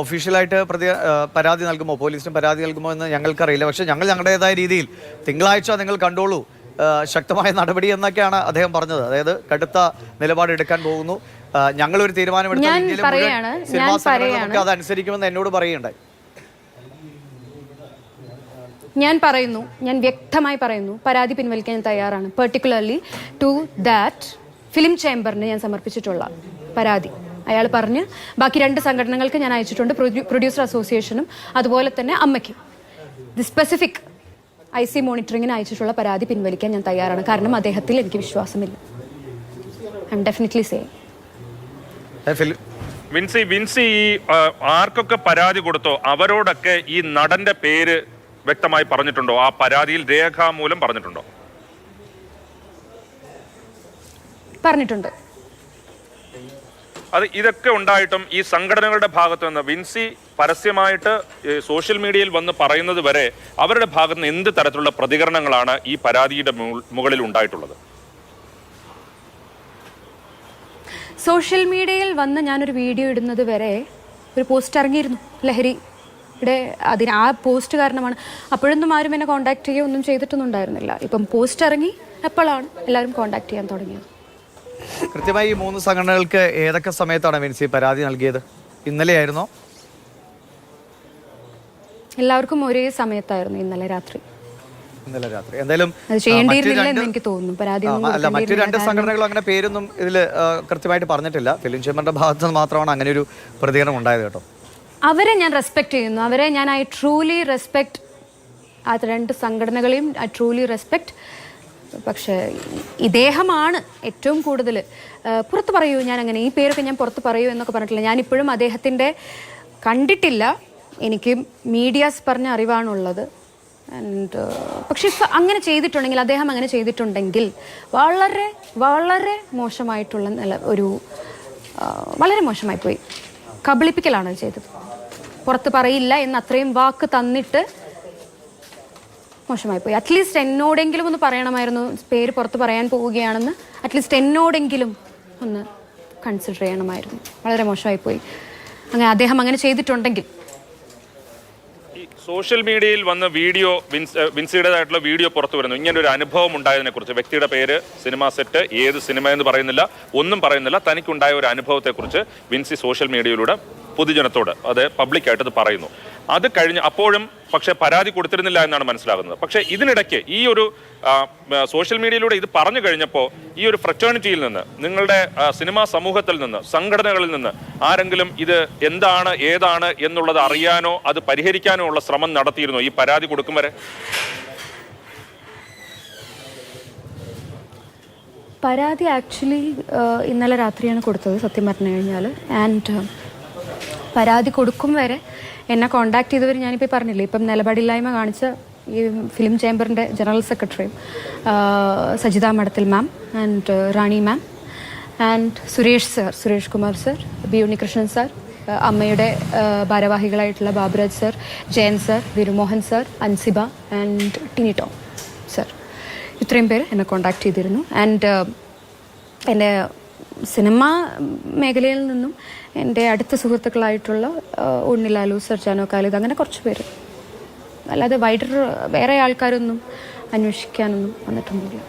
ഒഫീഷ്യലായിട്ട് പരാതി നൽകുമോ, പോലീസിന് പരാതി നൽകുമോ എന്ന് ഞങ്ങൾക്കറിയില്ല. പക്ഷേ ഞങ്ങൾ ഞങ്ങളുടേതായ രീതിയിൽ തിങ്കളാഴ്ച നിങ്ങൾ കണ്ടോളൂ, ശക്തമായ നടപടി എന്നൊക്കെയാണ് അദ്ദേഹം പറഞ്ഞത്. അതായത് കടുത്ത നിലപാടെടുക്കാൻ പോകുന്നു, ഞങ്ങളൊരു തീരുമാനമെടുത്ത് അതനുസരിക്കുമെന്ന് എന്നോട് പറയുകയുണ്ടായി. ഞാൻ വ്യക്തമായി പറയുന്നു, പരാതി പിൻവലിക്കാൻ തയ്യാറാണ്. പെർട്ടിക്കുലർലി ടു ദാറ്റ് ഫിലിം ചേംബറിന് ഞാൻ സമർപ്പിച്ചിട്ടുള്ള പരാതി അയാൾ പറഞ്ഞ് ബാക്കി 2 സംഘടനകൾക്ക് ഞാൻ അയച്ചിട്ടുണ്ട്, പ്രൊഡ്യൂസർ അസോസിയേഷനും അതുപോലെ തന്നെ അമ്മയ്ക്കും. ദി സ്പെസിഫിക് IC മോണിറ്ററിങ്ങിന് അയച്ചിട്ടുള്ള പരാതി പിൻവലിക്കാൻ ഞാൻ തയ്യാറാണ്. കാരണം അദ്ദേഹത്തിൽ എനിക്ക് വിശ്വാസമില്ല. I M definitely saying. Vincy ആർക്കൊക്കെ പരാതി കൊടുത്തോ അവരോടൊക്കെ ഈ നടന്റെ പേര് വ്യക്തമായി പറഞ്ഞിട്ടുണ്ടോ? ആ പരാതിയിൽ രേഖാമൂലം പറഞ്ഞിട്ടുണ്ടോ? പറഞ്ഞിട്ടുണ്ട്. അത് ഇതൊക്കെ ഉണ്ടായിട്ടും ഈ സംഘടനകളുടെ ഭാഗത്ത് നിന്ന് വിൻസി പരസ്യമായിട്ട് സോഷ്യൽ മീഡിയയിൽ വന്ന് പറയുന്നത് വരെ അവരുടെ ഭാഗത്ത് നിന്ന് എന്ത് തരത്തിലുള്ള പ്രതികരണങ്ങളാണ് ഈ പരാതിയുടെ മുകളിൽ ഉണ്ടായിട്ടുള്ളത്? സോഷ്യൽ മീഡിയയിൽ വന്ന് ഞാനൊരു വീഡിയോ ഇടുന്നത് വരെ ഒരു പോസ്റ്റ് ഇറങ്ങിയിരുന്നു ലഹരിയുടെ. ആ പോസ്റ്റ് കാരണമാണ്. അപ്പോഴൊന്നും ആരും എന്നെ കോൺടാക്ട് ചെയ്യുകയോ ഒന്നും ചെയ്തിട്ടൊന്നും ഉണ്ടായിരുന്നില്ല. ഇപ്പം പോസ്റ്റ് ഇറങ്ങി എപ്പോഴാണ് എല്ലാവരും കോൺടാക്ട് ചെയ്യാൻ തുടങ്ങിയത്. കൃത്യമായി ഈ 3 സംഘടനകൾക്ക് ഏതൊക്കെ സമയത്താണ് വിൻസി പരാതി നൽകിയത്? ഇന്നലെയായിരുന്നോ? എല്ലാവർക്കും ഒരേ സമയത്തായിരുന്നു, ഇന്നലെ രാത്രി. എന്തായാലും എനിക്ക് തോന്നുന്നു അല്ല, മറ്റു 2 സംഘടനകളും അങ്ങനെ പേരൊന്നും ഇതിൽ കൃത്യമായിട്ട് പറഞ്ഞിട്ടില്ല. ഫിലിം ചേംബറിന്റെ ഭാഗത്ത് നിന്ന് മാത്രമാണ് അങ്ങനെ ഒരു പ്രതികരണം ഉണ്ടായത് കേട്ടോ. അവരെ ഞാൻ റെസ്പെക്ട് ചെയ്യുന്നു. അവരെ ഞാൻ ഐ ട്രൂലി റെസ്പെക്ട്. ആ 2 സംഘടനകളെയും ഐ ട്രൂലി റെസ്പെക്ട്. പക്ഷേ ഇദ്ദേഹമാണ് ഏറ്റവും കൂടുതൽ പുറത്ത് പറയൂ, ഞാൻ അങ്ങനെ ഈ പേരൊക്കെ ഞാൻ പുറത്ത് പറയൂ എന്നൊക്കെ പറഞ്ഞിട്ടില്ല. ഞാനിപ്പോഴും അദ്ദേഹത്തിൻ്റെ കണ്ടിട്ടില്ല. എനിക്ക് മീഡിയാസ് പറഞ്ഞ അറിവാണുള്ളത്. ആൻഡ് പക്ഷെ ഇപ്പം അങ്ങനെ ചെയ്തിട്ടുണ്ടെങ്കിൽ, അദ്ദേഹം അങ്ങനെ ചെയ്തിട്ടുണ്ടെങ്കിൽ വളരെ വളരെ മോശമായിട്ടുള്ള വളരെ മോശമായി പോയി. കബളിപ്പിക്കലാണ് ചെയ്തത്. പുറത്ത് പറയില്ല എന്ന് അത്രയും വാക്ക് തന്നിട്ട് മോശമായി പോയി. അറ്റ്ലീസ്റ്റ് എന്നോടെങ്കിലും ഒന്ന് പറയണമായിരുന്നു, പേര് പുറത്ത് പറയാൻ പോവുകയാണെന്ന്. അറ്റ്ലീസ്റ്റ് എന്നോടെങ്കിലും ഒന്ന് കൺസിഡർ ചെയ്യണമായിരുന്നു. വളരെ മോശമായി പോയി അങ്ങനെ അദ്ദേഹം അങ്ങനെ ചെയ്തിട്ടുണ്ടെങ്കിൽ. സോഷ്യൽ മീഡിയയിൽ വന്ന് വീഡിയോ വിൻസിയുടേതായിട്ടുള്ള വീഡിയോ പുറത്തു വരുന്നു. ഇങ്ങനൊരു അനുഭവം ഉണ്ടായതിനെ കുറിച്ച്, വ്യക്തിയുടെ പേര്, സിനിമ സെറ്റ്, ഏത് സിനിമ എന്ന് പറയുന്നില്ല, ഒന്നും പറയുന്നില്ല. തനിക്കുണ്ടായ ഒരു അനുഭവത്തെക്കുറിച്ച് വിൻസി സോഷ്യൽ മീഡിയയിലൂടെ പൊതുജനത്തോട്, അത് പബ്ലിക്കായിട്ട് പറയുന്നു. അത് കഴിഞ്ഞ് അപ്പോഴും പക്ഷെ പരാതി കൊടുത്തിരുന്നില്ല എന്നാണ് മനസ്സിലാകുന്നത്. പക്ഷേ ഇതിനിടയ്ക്ക് ഈ ഒരു സോഷ്യൽ മീഡിയയിലൂടെ ഇത് പറഞ്ഞു കഴിഞ്ഞപ്പോൾ ഈ ഒരു ഫ്രറ്റേണിറ്റിയിൽ നിന്ന്, നിങ്ങളുടെ സിനിമാ സമൂഹത്തിൽ നിന്ന്, സംഘടനകളിൽ നിന്ന് ആരെങ്കിലും ഇത് എന്താണ് ഏതാണ് എന്നുള്ളത് അറിയാനോ അത് പരിഹരിക്കാനോ ഉള്ള ശ്രമം നടത്തിയിരുന്നോ ഈ പരാതി കൊടുക്കും വരെ? പരാതി ആക്ച്വലി ഇന്നലെ രാത്രിയാണ് കൊടുത്തത് സത്യം പറഞ്ഞു കഴിഞ്ഞാൽ. ആൻഡ് പരാതി കൊടുക്കും വരെ എന്നെ കോണ്ടാക്ട് ചെയ്തവർ ഞാനിപ്പോൾ പറഞ്ഞില്ലേ, ഇപ്പം നിലപാടില്ലായ്മ കാണിച്ച ഈ ഫിലിം ചേംബറിൻ്റെ ജനറൽ സെക്രട്ടറിയും Sajitha Madathil ma'am and Rani ma'am and Suresh Kumar sir, B Unnikrishnan sir, അമ്മയുടെ ഭാരവാഹികളായിട്ടുള്ള Baburaj sir, Jayan sir, Virumohan sir, Ansiba and Tini Tom sir, ഇത്രയും പേര് എന്നെ കോണ്ടാക്ട് ചെയ്തിരുന്നു. ആൻഡ് എൻ്റെ സിനിമാ മേഖലയിൽ നിന്നും എൻ്റെ അടുത്ത സുഹൃത്തുക്കളായിട്ടുള്ള ഉണ്ണിലാലു, സർജാനോ കാലിദ്, അങ്ങനെ കുറച്ച് പേര്. അല്ലാതെ വേറെ ആൾക്കാരൊന്നും അന്വേഷിക്കാനൊന്നും വന്നിട്ടൊന്നുമില്ല.